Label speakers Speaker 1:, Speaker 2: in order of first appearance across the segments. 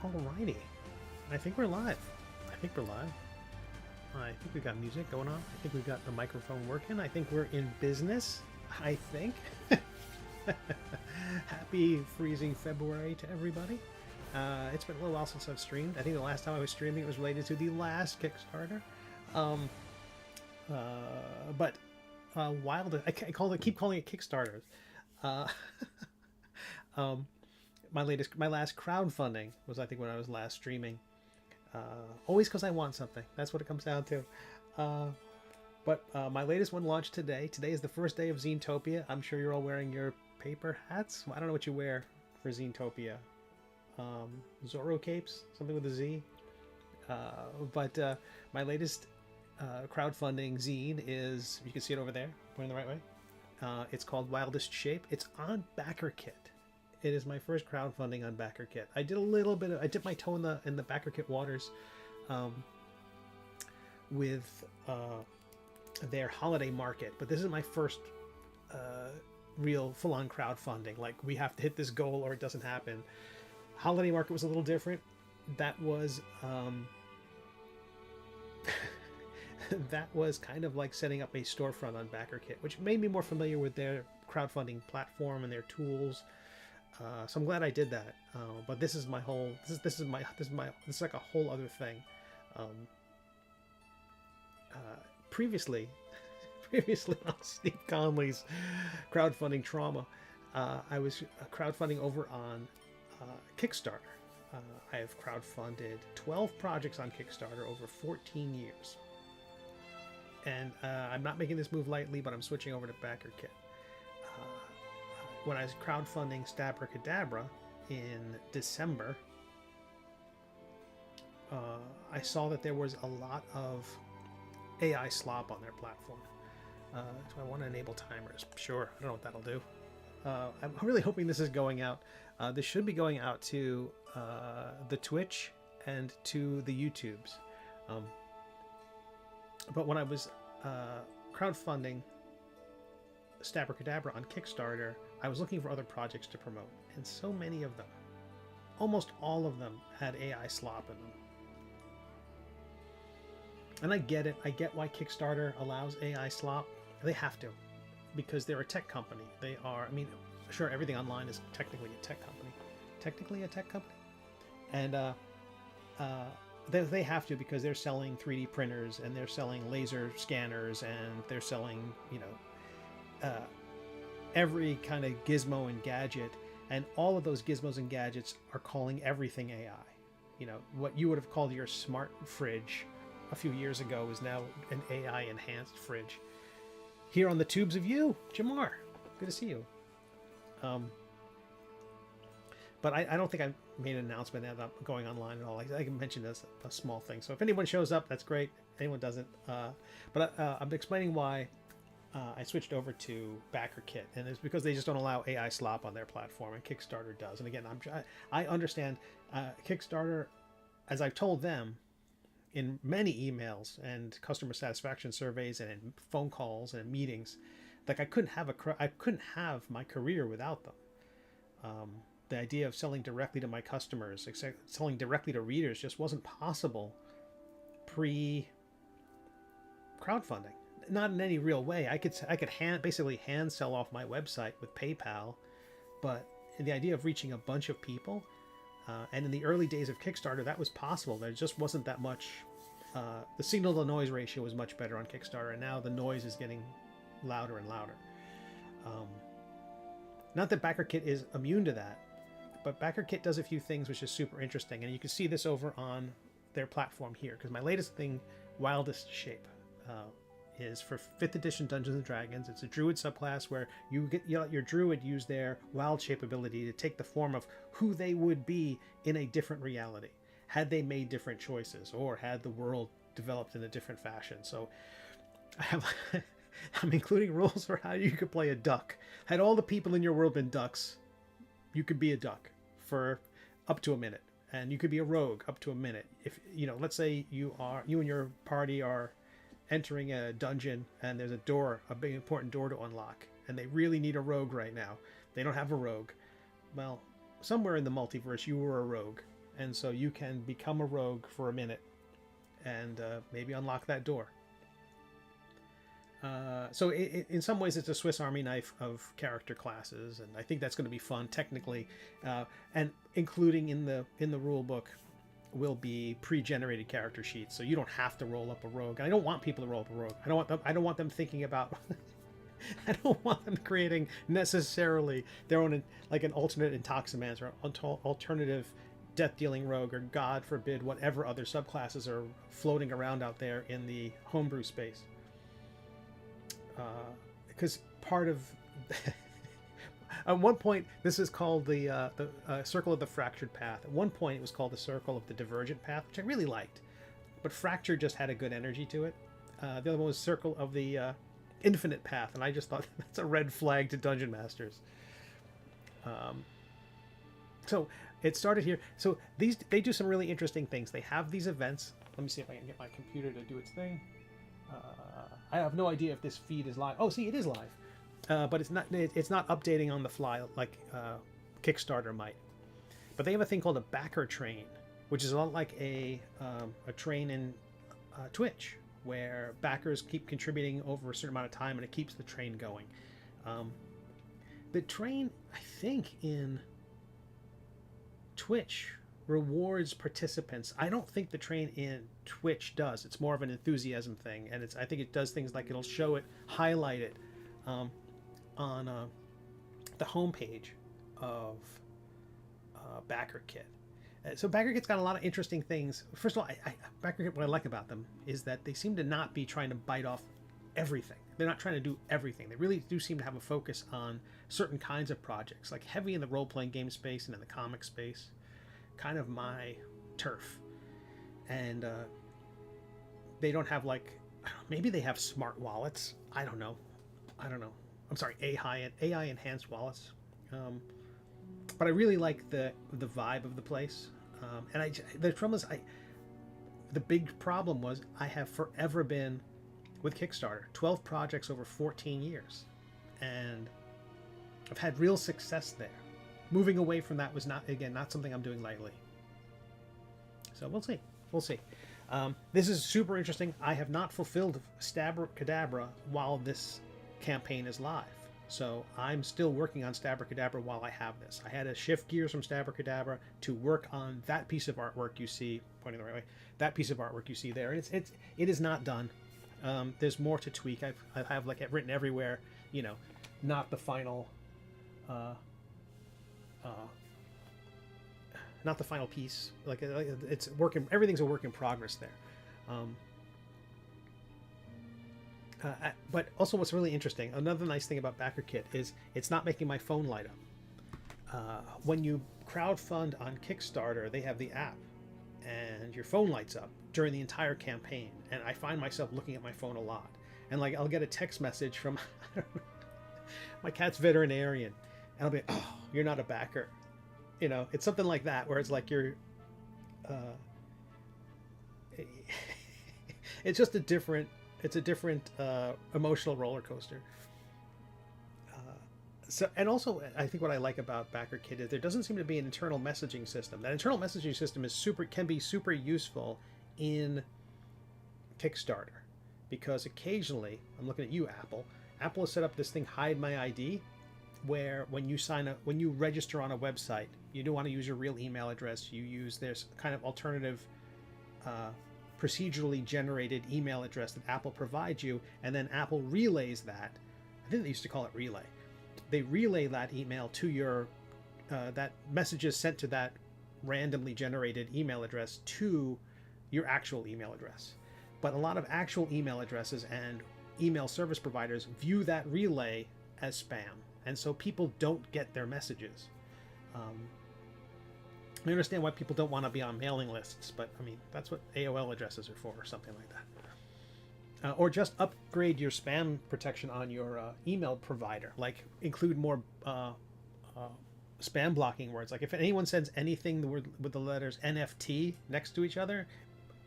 Speaker 1: Alrighty. I think we're live. I think we're live. I think we got music going on. I think we've got the microphone working. I think we're in business. I think. Happy freezing February to everybody. It's been a little while since I've streamed. I think the last time I was streaming it was related to the last Kickstarter. Keep calling it Kickstarters. My last crowdfunding was, I think, when I was last streaming. Always because I want something. That's what it comes down to. But my latest one launched today. Today is the first day of Zenetopia. I'm sure you're all wearing your paper hats. Well, I don't know what you wear for Zenetopia. Zorro capes, something with a Z. But my latest crowdfunding zine is, you can see it over there, pointing the right way. It's called Wildest Shape. It's on BackerKit. It is my first crowdfunding on BackerKit. I did a little bit of, I dipped my toe in the BackerKit waters with their holiday market, but this is my first real full-on crowdfunding. Like, we have to hit this goal or it doesn't happen. Holiday market was a little different. That was that was kind of like setting up a storefront on BackerKit, which made me more familiar with their crowdfunding platform and their tools. So I'm glad I did that. But this is my whole. This is like a whole other thing. Previously on Steve Conley's crowdfunding trauma, I was crowdfunding over on Kickstarter. I have crowdfunded 12 projects on Kickstarter over 14 years. And I'm not making this move lightly, but I'm switching over to BackerKit. When I was crowdfunding Stabracadabra in December, I saw that there was a lot of AI slop on their platform. So I want to enable timers. Sure, I don't know what that'll do. I'm really hoping this is going out. This should be going out to the Twitch and to the YouTubes. But when I was crowdfunding Stabracadabra on Kickstarter, I was looking for other projects to promote, and so many of them, almost all of them, had AI slop in them. And I get it. I get why Kickstarter allows AI slop. They have to, because they're a tech company. They are, I mean, sure, everything online is technically a tech company. And they have to, because they're selling 3D printers, and they're selling laser scanners, and they're selling, every kind of gizmo and gadget, and all of those gizmos and gadgets are calling everything AI. What you would have called your smart fridge a few years ago is now an AI enhanced fridge. Here on the tubes of you, Jamar. Good to see you. But I don't think I made an announcement that I'm going online at all. I can mention this a small thing. So if anyone shows up, that's great. Anyone doesn't. But I'm explaining why I switched over to BackerKit, and it's because they just don't allow AI slop on their platform, and Kickstarter does. And again, I understand Kickstarter, as I've told them in many emails and customer satisfaction surveys and in phone calls and in meetings, like I couldn't have my career without them. The idea of selling directly to my customers, selling directly to readers, just wasn't possible pre-crowdfunding. Not in any real way. I could basically hand sell off my website with PayPal, but the idea of reaching a bunch of people, and in the early days of Kickstarter, that was possible. There just wasn't that much. The signal to noise ratio was much better on Kickstarter, and now the noise is getting louder and louder. Not that BackerKit is immune to that, but BackerKit does a few things which is super interesting, and you can see this over on their platform here, because my latest thing, Wildest Shape, is for 5th edition Dungeons and Dragons. It's a druid subclass where you let your druid use their wild shape ability to take the form of who they would be in a different reality, had they made different choices or had the world developed in a different fashion. So I'm including rules for how you could play a duck. Had all the people in your world been ducks, you could be a duck for up to a minute, and you could be a rogue up to a minute. If let's say you and your party are entering a dungeon, and there's a big important door to unlock, and they really need a rogue right now. They don't have a rogue. Well, somewhere in the multiverse, you were a rogue. and so you can become a rogue for a minute and maybe unlock that door. So in some ways, it's a Swiss Army knife of character classes, and I think that's going to be fun technically, and including in the rule book will be pre-generated character sheets, so you don't have to roll up a rogue. And I don't want people to roll up a rogue. I don't want them thinking about. I don't want them creating necessarily their own, like an alternate Intoximancer or alternative death-dealing rogue, or God forbid whatever other subclasses are floating around out there in the homebrew space. Because part of at one point this is called the Circle of the Fractured Path. At one point it was called the Circle of the Divergent Path, which I really liked, but Fracture just had a good energy to it. The other one was Circle of the Infinite Path, and I just thought that's a red flag to dungeon masters. So it started here. So they do some really interesting things. They have these events. Let me see if I can get my computer to do its thing. I have no idea if this feed is live. Oh, see, it is live, but it's not updating on the fly like Kickstarter might. But they have a thing called a backer train, which is a lot like a train in Twitch, where backers keep contributing over a certain amount of time, and it keeps the train going. The train, I think, in Twitch rewards participants. I don't think the train in Twitch does. It's more of an enthusiasm thing, and I think it does things like it'll show it, highlight it on the homepage of Backer Kit. So Backer Kit's got a lot of interesting things. First of all, Backer Kit, what I like about them is that they seem to not be trying to bite off everything. They're not trying to do everything. They really do seem to have a focus on certain kinds of projects, like heavy in the role-playing game space and in the comic space. Kind of my turf. And they don't have, like, maybe they have smart wallets. I don't know. I'm sorry, AI enhanced wallets. But I really like the vibe of the place. And the trouble is, the big problem was I have forever been with Kickstarter, 12 projects over 14 years, and I've had real success there. Moving away from that was not something I'm doing lightly. So we'll see. This is super interesting. I have not fulfilled Stabracadabra while this campaign is live. So I'm still working on Stabracadabra while I have this. I had to shift gears from Stabracadabra to work on that piece of artwork you see, pointing the right way, that piece of artwork you see there. And it is not done. There's more to tweak. I have like written everywhere, not the final, not the final piece. Like it's working. Everything's a work in progress there. But also what's really interesting, another nice thing about Backer Kit is it's not making my phone light up. When you crowdfund on Kickstarter, they have the app and your phone lights up during the entire campaign. And I find myself looking at my phone a lot. And like I'll get a text message from my cat's veterinarian, and I'll be, oh, you're not a backer. It's something like that, where it's like you're, it's just a different emotional roller coaster. And also, I think what I like about Backer Kit is there doesn't seem to be an internal messaging system. That internal messaging system can be super useful in Kickstarter, because occasionally, I'm looking at you, Apple. Apple has set up this thing, Hide My ID, where when you register on a website, you don't want to use your real email address. You use this kind of alternative, procedurally generated email address that Apple provides you, and then Apple relays that. I think they used to call it relay. They relay that email to your, that messages sent to that randomly generated email address to your actual email address. But a lot of actual email addresses and email service providers view that relay as spam, and so people don't get their messages. I understand why people don't want to be on mailing lists, but I mean, that's what AOL addresses are for, or something like that. Or just upgrade your spam protection on your email provider, like include more spam blocking words. Like if anyone sends anything with the letters NFT next to each other,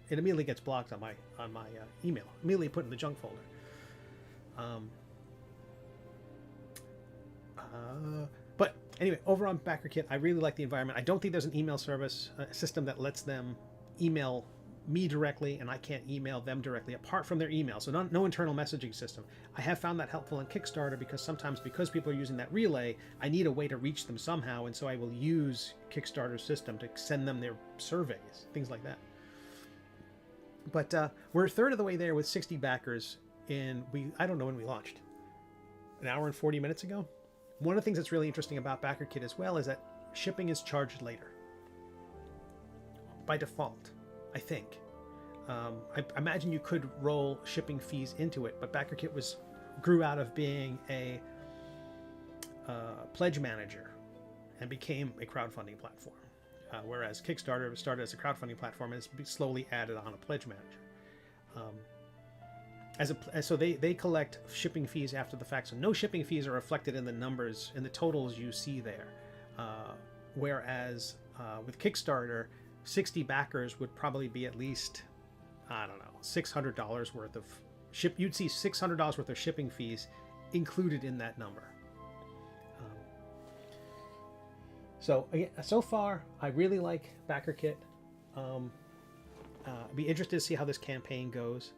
Speaker 1: it immediately gets blocked on my email. Immediately put in the junk folder. But Anyway, over on BackerKit, I really like the environment. I don't think there's an email service system that lets them email me directly, and I can't email them directly apart from their email. So no internal messaging system. I have found that helpful in Kickstarter because sometimes, because people are using that relay, I need a way to reach them somehow, and so I will use Kickstarter's system to send them their surveys, things like that. But we're a third of the way there with 60 backers. I don't know when we launched. An hour and 40 minutes ago. One of the things that's really interesting about BackerKit as well is that shipping is charged later by default, I think. I imagine you could roll shipping fees into it, but BackerKit grew out of being a pledge manager and became a crowdfunding platform, whereas Kickstarter started as a crowdfunding platform and has slowly added on a pledge manager. So they collect shipping fees after the fact, so no shipping fees are reflected in the numbers, in the totals you see there. Whereas with Kickstarter, 60 backers would probably be at least, I don't know, $600 worth of you'd see $600 worth of shipping fees included in that number. So again, so far, I really like BackerKit. I'd be interested to see how this campaign goes.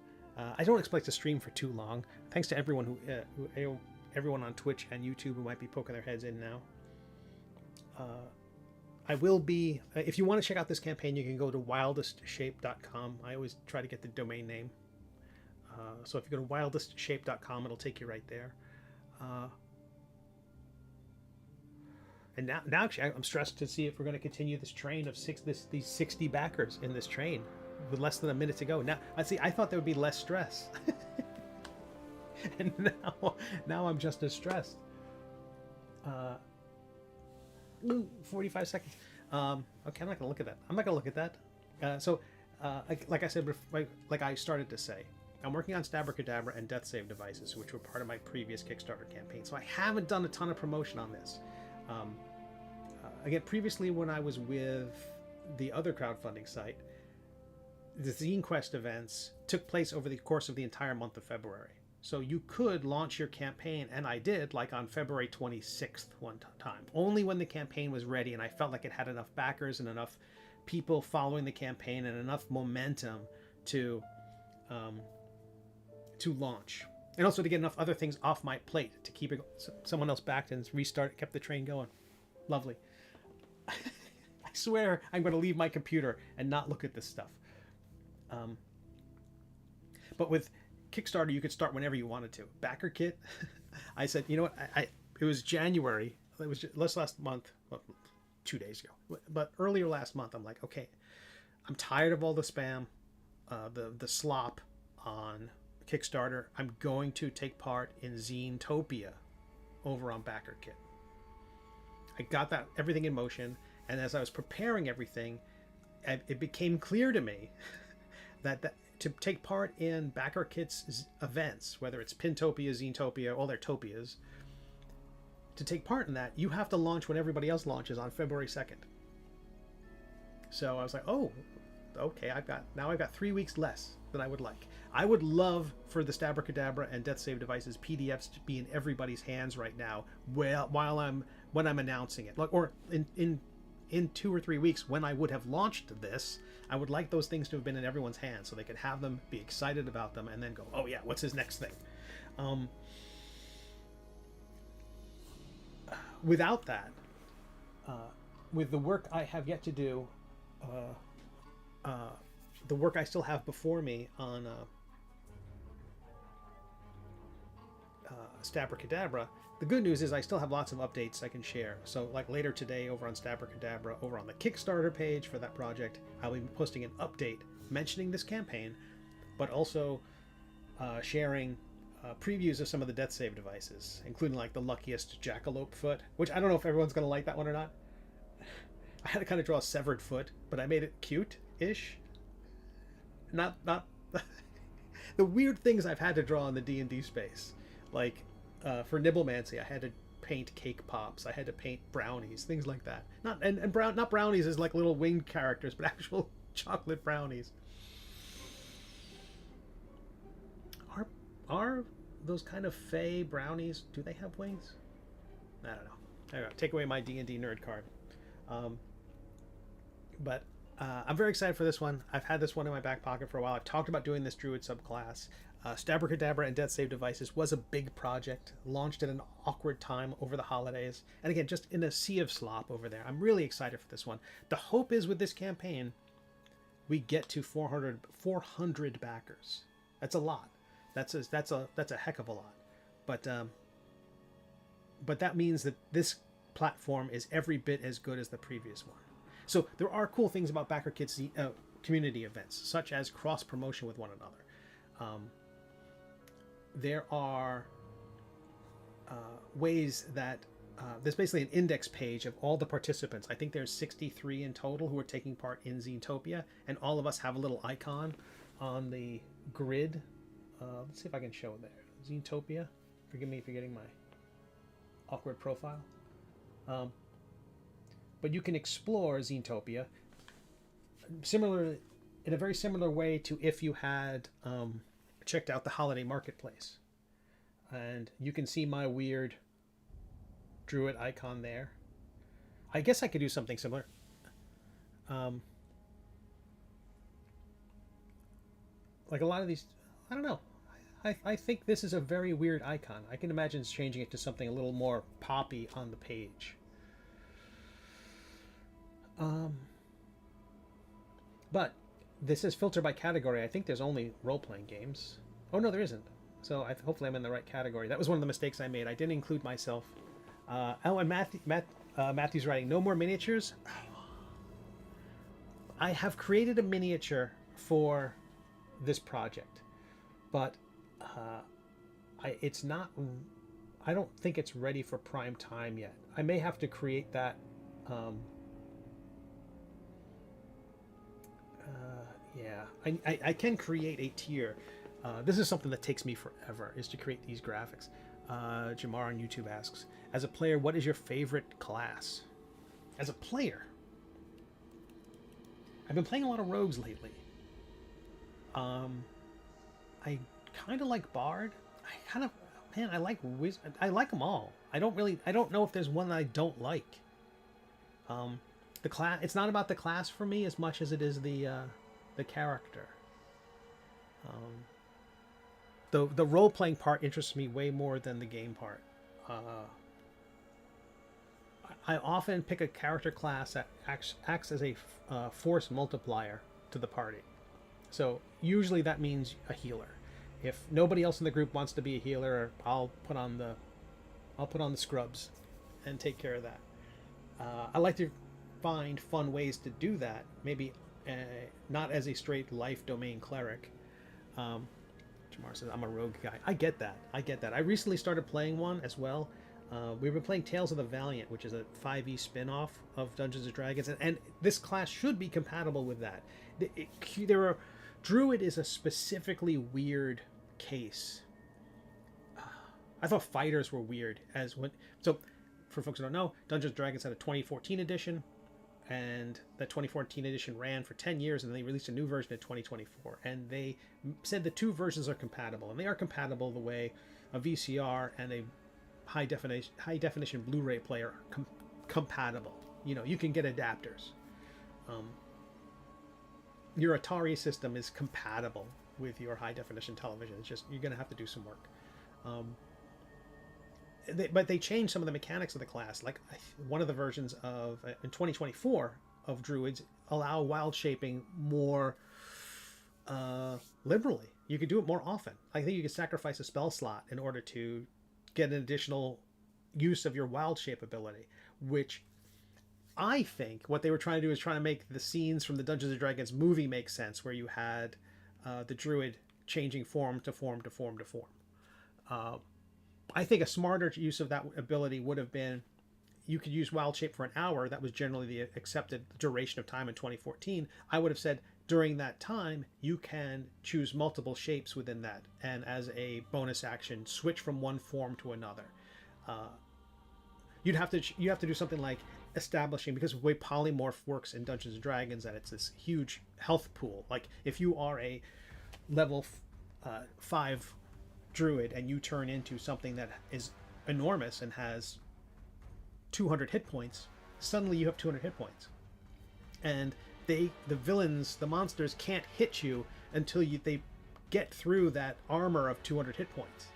Speaker 1: I don't expect to stream for too long. Thanks to everyone everyone on Twitch and YouTube who might be poking their heads in now. I will be, if you want to check out this campaign, you can go to wildestshape.com. I always try to get the domain name. So if you go to wildestshape.com, it'll take you right there. And now actually, I'm stressed to see if we're going to continue this train of these 60 backers in this train with less than a minute to go. Now, I thought there would be less stress. And now I'm just as stressed. 45 seconds. Okay, I'm not going to look at that. I'm not going to look at that. Like I said, like I started to say, I'm working on Stabracadabra and Death Save devices, which were part of my previous Kickstarter campaign. So I haven't done a ton of promotion on this. Again, previously when I was with the other crowdfunding site, the Zine Quest events took place over the course of the entire month of February. So you could launch your campaign, and I did, like on February 26th one time, only when the campaign was ready and I felt like it had enough backers and enough people following the campaign and enough momentum to launch. And also to get enough other things off my plate to keep it, someone else backed and kept the train going. Lovely. I swear I'm going to leave my computer and not look at this stuff. But with Kickstarter, you could start whenever you wanted to. BackerKit, I said, you know what? It was January. It was just last month, well, 2 days ago. But earlier last month, I'm like, okay, I'm tired of all the spam, the slop on Kickstarter. I'm going to take part in Zinetopia over on BackerKit. I got everything in motion, and as I was preparing everything, it became clear to me that to take part in BackerKit's events, whether it's Pintopia, Zinetopia, all their topias, to take part in that, you have to launch when everybody else launches on February 2nd. So I was like, oh, okay, I've got 3 weeks less than I would like. I would love for the Stabracadabra and Death Save devices PDFs to be in everybody's hands right now, when I'm announcing it, or in 2 or 3 weeks when I would have launched this. I would like those things to have been in everyone's hands so they could have them, be excited about them, and then go, oh yeah, what's his next thing? Without that, with the work I have yet to do, the work I still have before me on Stabracadabra, the good news is I still have lots of updates I can share. So like later today over on Stabracadabra, over on the Kickstarter page for that project, I'll be posting an update mentioning this campaign, but also sharing previews of some of the Death Save devices, including like the luckiest jackalope foot, which I don't know if everyone's going to like that one or not. I had to kind of draw a severed foot, but I made it cute-ish. Not the weird things I've had to draw in the D&D space. Like, for Nibblemancy, I had to paint cake pops. I had to paint brownies, things like that. Not brownies as like little winged characters, but actual chocolate brownies. Are those kind of fey brownies, do they have wings? I don't know. There you go. Take away my D&D nerd card. Um, but I'm very excited for this one. I've had this one in my back pocket for a while. I've talked about doing this druid subclass. Stabracadabra and Death Save Devices was a big project, launched at an awkward time over the holidays, and again, just in a sea of slop over there. I'm really excited for this one. The hope is with this campaign, we get to 400 backers. That's a lot. That's a heck of a lot. But that means that this platform is every bit as good as the previous one. So there are cool things about Backer Kids community events, such as cross promotion with one another. There are ways that there's basically an index page of all the participants. I think there's 63 in total who are taking part in Zenetopia, and all of us have a little icon on the grid. Let's see if I can show it there. Zenetopia. Forgive me for getting my awkward profile. But you can explore Zenetopia in a very similar way to if you had checked out the holiday marketplace. And you can see my weird druid icon there. I guess I could do something similar. Like a lot of these, I don't know. I think this is a very weird icon. I can imagine changing it to something a little more poppy on the page. But this is filtered by category. I think there's only role-playing games. Oh no, there isn't. So hopefully I'm in the right category. That was one of the mistakes I made. I didn't include myself. And Matthew's writing, no more miniatures. I have created a miniature for this project, but it's not. I don't think it's ready for prime time yet. I may have to create that. Yeah, I can create a tier. This is something that takes me forever, is to create these graphics. Jamar on YouTube asks, as a player, what is your favorite class? As a player, I've been playing a lot of rogues lately. I kind of like Bard. I like Wizard. I like them all. I don't know if there's one that I don't like. The class, it's not about the class for me as much as it is the character. The role-playing part interests me way more than the game part. I often pick a character class that acts as a force multiplier to the party. So usually that means a healer. If nobody else in the group wants to be a healer, I'll put on the scrubs and take care of that. I like to find fun ways to do that. Maybe not as a straight life domain cleric. Jamar says, I'm a rogue guy. I get that. I recently started playing one as well. We've been playing Tales of the Valiant, which is a 5e spin-off of Dungeons & Dragons, and this class should be compatible with that. Druid is a specifically weird case. I thought fighters were weird. So, for folks who don't know, Dungeons & Dragons had a 2014 edition, and that 2014 edition ran for 10 years, and they released a new version in 2024. And they said the two versions are compatible, and they are compatible the way a VCR and a high definition Blu-ray player are compatible. You can get adapters. Your Atari system is compatible with your high definition television. It's just you're going to have to do some work. But they changed some of the mechanics of the class. Like one of the versions of in 2024 of Druids allow wild shaping more liberally. You could do it more often. I think you could sacrifice a spell slot in order to get an additional use of your wild shape ability, which I think what they were trying to do is trying to make the scenes from the Dungeons & Dragons movie make sense, where you had the druid changing form to form to form to form. I think a smarter use of that ability would have been, you could use wild shape for an hour. That was generally the accepted duration of time in 2014. I would have said during that time, you can choose multiple shapes within that, and as a bonus action, switch from one form to another. You have to do something like establishing, because of the way polymorph works in Dungeons & Dragons, that it's this huge health pool. Like if you are a level 5 druid and you turn into something that is enormous and has 200 hit points, suddenly you have 200 hit points. And the villains, the monsters, can't hit you until they get through that armor of 200 hit points.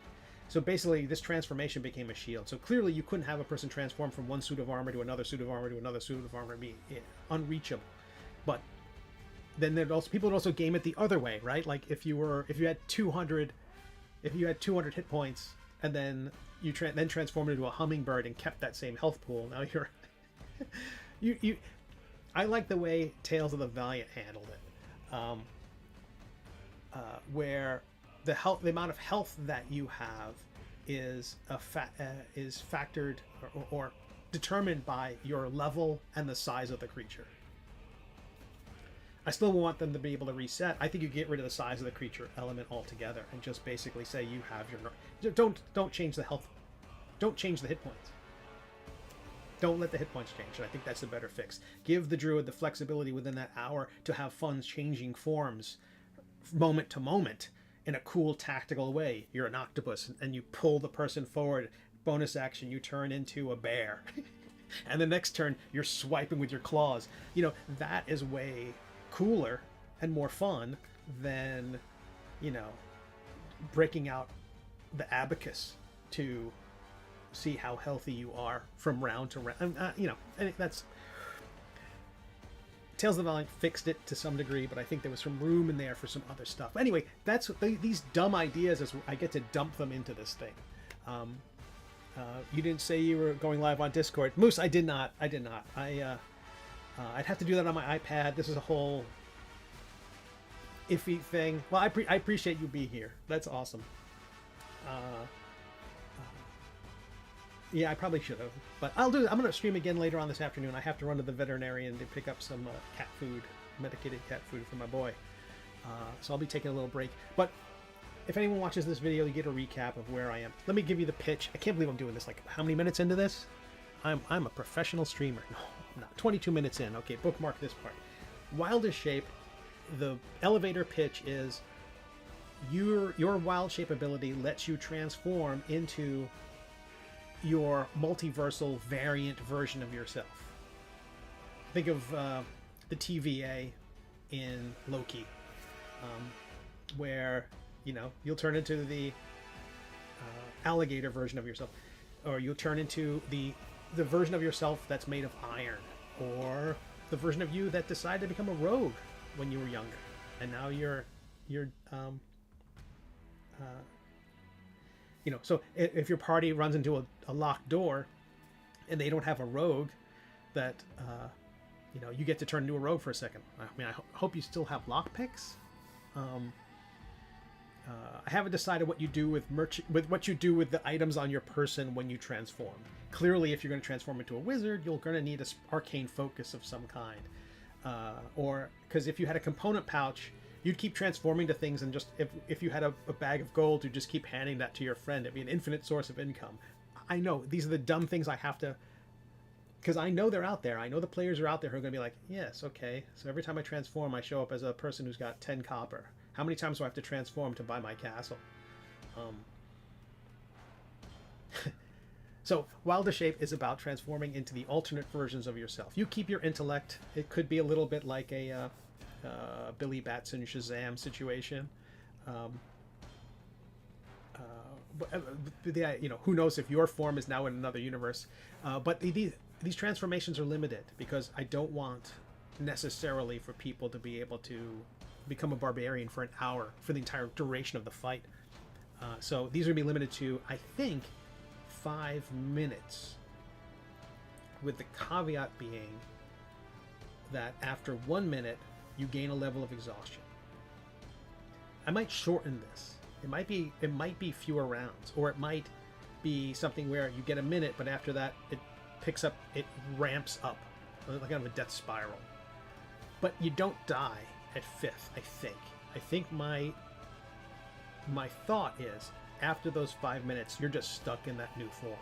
Speaker 1: So basically, this transformation became a shield. So clearly, you couldn't have a person transform from one suit of armor to another suit of armor to another suit of armor and be unreachable. But then people would also game it the other way, right? Like if you had 200 hit points and then you transformed into a hummingbird and kept that same health pool, now you're I like the way Tales of the Valiant handled it, where the amount of health that you have is factored or determined by your level and the size of the creature. I still want them to be able to reset. I think you get rid of the size of the creature element altogether and just basically say you have your... Don't change the health. Don't change the hit points. Don't let the hit points change. And I think that's the better fix. Give the druid the flexibility within that hour to have fun changing forms moment to moment in a cool tactical way. You're an octopus and you pull the person forward. Bonus action, you turn into a bear. And the next turn, you're swiping with your claws. You know, that is way cooler and more fun than, you know, breaking out the abacus to see how healthy you are from round to round. You know, I think that's... Tales of the Valiant fixed it to some degree, but I think there was some room in there for some other stuff. Anyway, that's these dumb ideas as I get to dump them into this thing. You didn't say you were going live on Discord. Moose, I did not. I'd have to do that on my iPad. This is a whole iffy thing. Well, I appreciate you being here. That's awesome. Yeah, I probably should have, but I'll do it. I'm going to stream again later on this afternoon. I have to run to the veterinarian to pick up some cat food, medicated cat food for my boy. So I'll be taking a little break. But if anyone watches this video, you get a recap of where I am. Let me give you the pitch. I can't believe I'm doing this. Like, how many minutes into this? I'm a professional streamer. No, I'm not. 22 minutes in. Okay, bookmark this part. Wildest Shape. The elevator pitch is your wild shape TVA lets you transform into your multiversal variant version of yourself. Think of the TVA in Loki, where, you know, you'll turn into the alligator version of yourself, or you'll turn into the version of yourself that's made of iron, or the version of you that decided to become a rogue when you were younger, and now you're you know, so if your party runs into a locked door and they don't have a rogue that, you know, you get to turn into a rogue for a second. I mean, I hope you still have lockpicks. I haven't decided what you do with what you do with the items on your person when you transform. Clearly, if you're going to transform into a wizard, you're going to need an arcane focus of some kind. Or, because if you had a component pouch, you'd keep transforming to things, and just if you had a bag of gold, you'd just keep handing that to your friend. It'd be an infinite source of income. I know these are the dumb things I have to, because I know they're out there. I know the players are out there who are going to be like, yes, okay. So every time I transform, I show up as a person who's got 10 copper. How many times do I have to transform to buy my castle? So Wildest Shape is about transforming into the alternate versions of yourself. You keep your intellect. It could be a little bit like a Billy Batson Shazam situation. You know, who knows if your form is now in another universe. But these transformations are limited because I don't want necessarily for people to be able to become a barbarian for an hour for the entire duration of the fight. So these are going to be limited to, I think, 5 minutes, with the caveat being that after 1 minute you gain a level of exhaustion. I might shorten this. It might be fewer rounds, or it might be something where you get a minute, but after that it picks up, it ramps up like kind of a death spiral. But you don't die at 5th, I think. I think my thought is, after those 5 minutes, you're just stuck in that new form.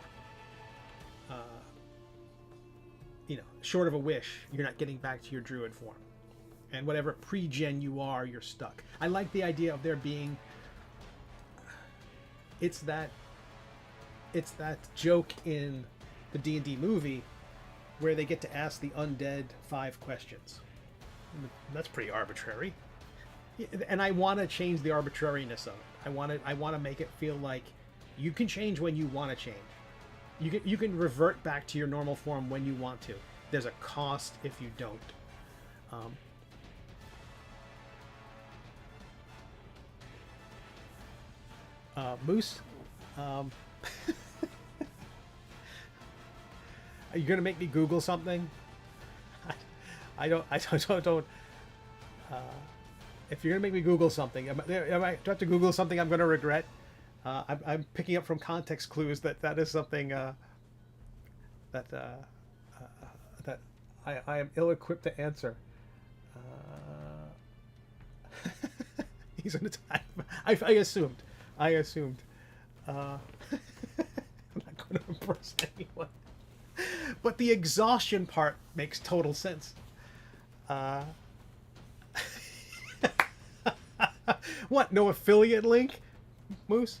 Speaker 1: You know, short of a wish, you're not getting back to your druid form. And whatever pre-gen you are, you're stuck. I like the idea of there being... It's that joke in the D&D movie where they get to ask the undead 5 questions. That's pretty arbitrary. And I want to change the arbitrariness of it. I want to make it feel like you can change when you want to change. You can revert back to your normal form when you want to. There's a cost if you don't. Moose, are you gonna make me Google something? I don't. If you're gonna make me Google something, do I have to Google something I'm gonna regret? I'm picking up from context clues that is something that I am ill-equipped to answer. He's an attack. I assumed. I'm not going to impress anyone. But the exhaustion part makes total sense. What? No affiliate link, Moose?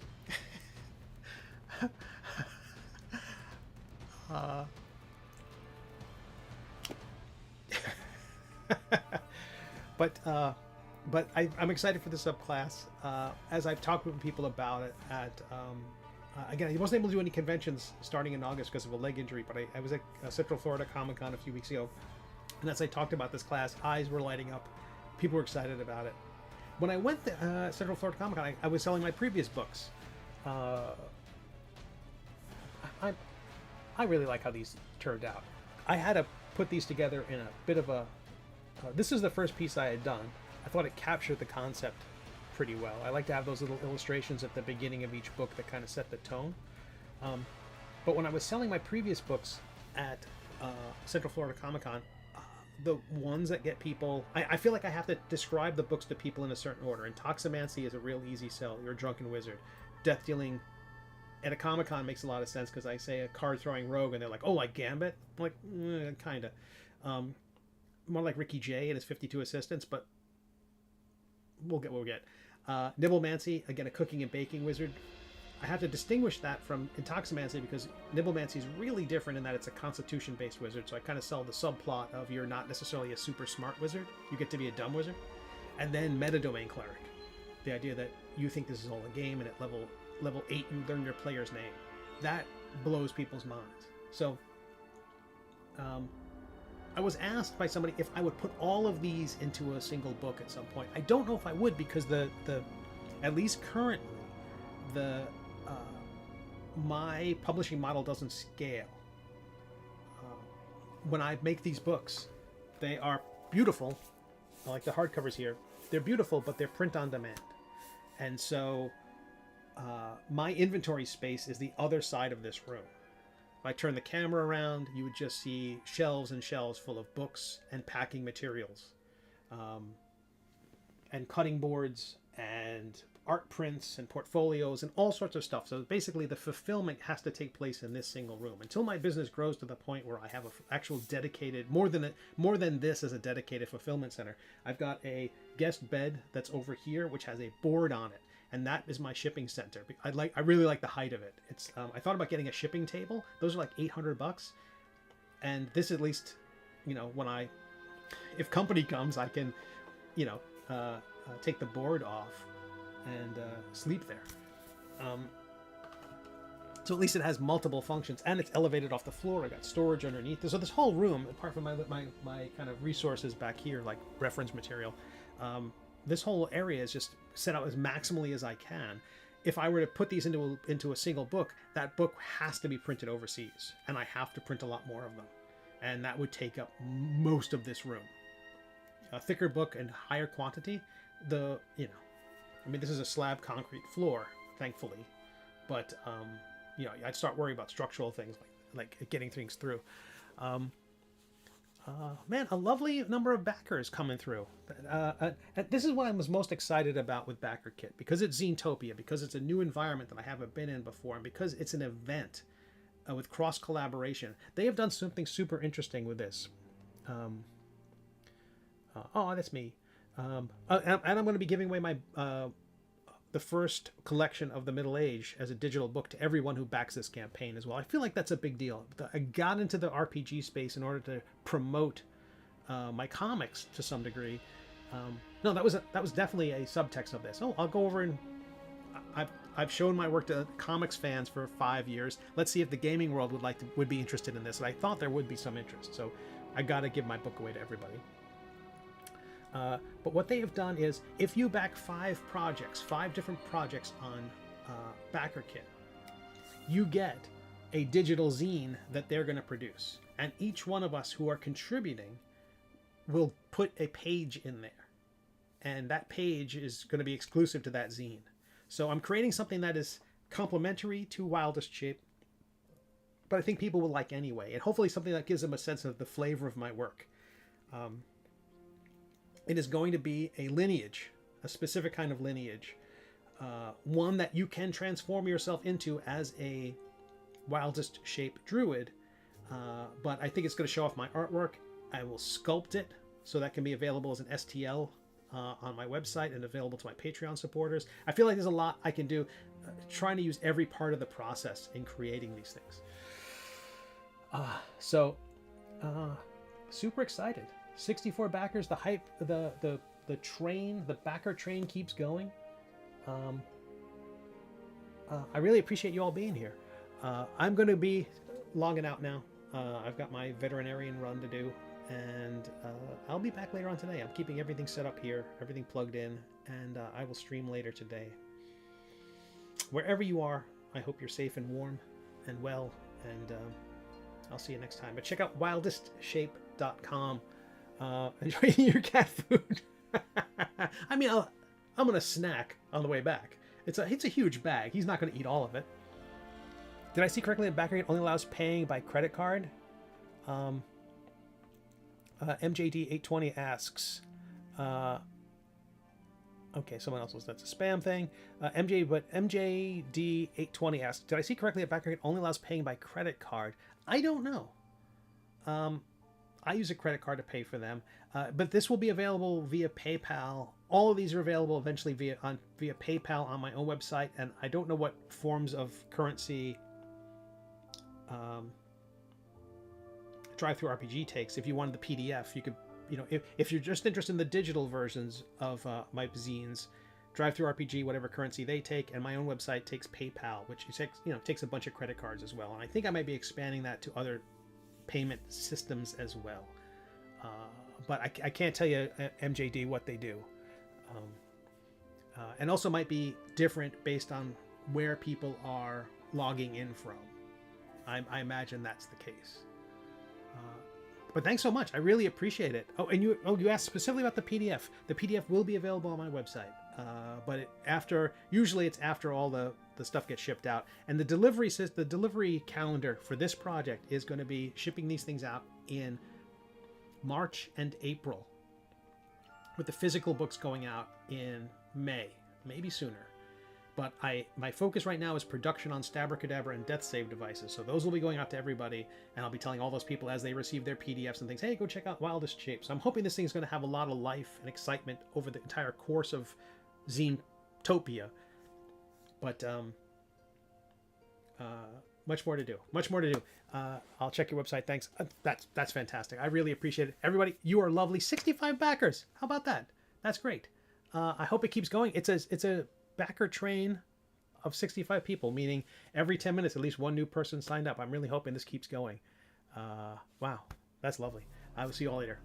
Speaker 1: But I'm excited for the subclass. As I've talked with people about it again, I wasn't able to do any conventions starting in August because of a leg injury, but I was at Central Florida Comic Con a few weeks ago, and as I talked about this class, eyes were lighting up. People were excited about it. When I went to Central Florida Comic Con, I was selling my previous books. I really like how these turned out. I had to put these together in a bit of a... this is the first piece I had done. I thought it captured the concept pretty well. I like to have those little illustrations at the beginning of each book that kind of set the tone. But when I was selling my previous books at Central Florida Comic Con, the ones that get people... I feel like I have to describe the books to people in a certain order. Intoximancy is a real easy sell. You're a drunken wizard. Death Dealing at a Comic Con makes a lot of sense because I say a card throwing rogue and they're like, oh, like Gambit? I'm like, kind of. More like Ricky Jay and his 52 assistants, but we'll get. Nibblemancy, again, a cooking and baking wizard. I have to distinguish that from Intoximancy because Nibblemancy is really different in that it's a constitution-based wizard, so I kind of sell the subplot of you're not necessarily a super smart wizard, you get to be a dumb wizard. And then Metadomain Cleric, the idea that you think this is all a game, and at level 8 you learn your player's name. That blows people's minds. So I was asked by somebody if I would put all of these into a single book at some point. I don't know if I would because the at least currently my publishing model doesn't scale. When I make these books, they are beautiful. I like the hardcovers here. They're beautiful, but they're print on demand. And so my inventory space is the other side of this room. If I turn the camera around, you would just see shelves and shelves full of books and packing materials, and cutting boards and art prints and portfolios and all sorts of stuff. So basically the fulfillment has to take place in this single room until my business grows to the point where I have an actual dedicated, more than this as a dedicated fulfillment center. I've got a guest bed that's over here, which has a board on it. And that is my shipping center. I really like the height of it. It's I thought about getting a shipping table. Those are like $800, and this at least, if company comes, I can, take the board off and sleep there. So at least it has multiple functions, and it's elevated off the floor. I got storage underneath. So this whole room, apart from my kind of resources back here, like reference material. This whole area is just set out as maximally as I can. If I were to put these into a single book, that book has to be printed overseas, and I have to print a lot more of them, and that would take up most of this room. A thicker book and higher quantity, this is a slab concrete floor, thankfully, but I'd start worrying about structural things like getting things through. Man, a lovely number of backers coming through. This is what I was most excited about with Backer Kit, because it's Zenetopia, because it's a new environment that I haven't been in before, and because it's an event with cross collaboration. They have done something super interesting with this. That's me. And I'm going to be giving away my the first collection of the Middle Age as a digital book to everyone who backs this campaign as well. I feel like that's a big deal. I got into the RPG space in order to promote my comics to some degree. No, that was definitely a subtext of this. Oh, I'll go over and I've shown my work to comics fans for 5 years. Let's see if the gaming world would be interested in this. And I thought there would be some interest, so I got to give my book away to everybody. But what they have done is, if you back 5 different projects on BackerKit, you get a digital zine that they're going to produce. And each one of us who are contributing will put a page in there. And that page is going to be exclusive to that zine. So I'm creating something that is complementary to Wildest Shape, but I think people will like anyway. And hopefully something that gives them a sense of the flavor of my work. It is going to be a lineage, a specific kind of lineage, one that you can transform yourself into as a Wildest Shape druid. But I think it's going to show off my artwork. I will sculpt it so that can be available as an STL on my website and available to my Patreon supporters. I feel like there's a lot I can do, trying to use every part of the process in creating these things. Super excited. 64 backers, the hype, the train, the backer train keeps going. I really appreciate you all being here. I'm going to be logging out now. I've got my veterinarian run to do, and I'll be back later on today. I'm keeping everything set up here, everything plugged in, and I will stream later today. Wherever you are, I hope you're safe and warm and well, and I'll see you next time. But check out wildestshape.com. Enjoy your cat food. I mean, I'm gonna snack on the way back. It's a huge bag. He's not gonna eat all of it. Did I see correctly that BackerKit only allows paying by credit card? MJD820 asks. Okay, someone else was. That's a spam thing. MJD820 asks, did I see correctly that BackerKit only allows paying by credit card? I don't know. I use a credit card to pay for them, but this will be available via PayPal. All of these are available eventually via PayPal on my own website, and I don't know what forms of currency DriveThruRPG takes. If you wanted the PDF, you could, if you're just interested in the digital versions of my zines, DriveThruRPG, whatever currency they take, and my own website takes PayPal, which takes a bunch of credit cards as well. And I think I might be expanding that to other payment systems as well, but I can't tell you, MJD, what they do, and also might be different based on where people are logging in from. I imagine that's the case, but thanks so much. I really appreciate it. Oh, and you asked specifically about the PDF. The PDF will be available on my website, but usually it's after all the stuff gets shipped out. And the delivery calendar for this project is going to be shipping these things out in March and April, with the physical books going out in May, maybe sooner. But my focus right now is production on Stabracadabra and Death Save devices. So those will be going out to everybody, and I'll be telling all those people as they receive their PDFs and things, hey, go check out Wildest Shape. So I'm hoping this thing's going to have a lot of life and excitement over the entire course of Zinetopia. But much more to do. I'll check your website. Thanks. That's fantastic. I really appreciate it. Everybody, you are lovely. 65 backers. How about that? That's great. I hope it keeps going. It's a backer train of 65 people, meaning every 10 minutes at least one new person signed up. I'm really hoping this keeps going. Wow, that's lovely. I will see you all later.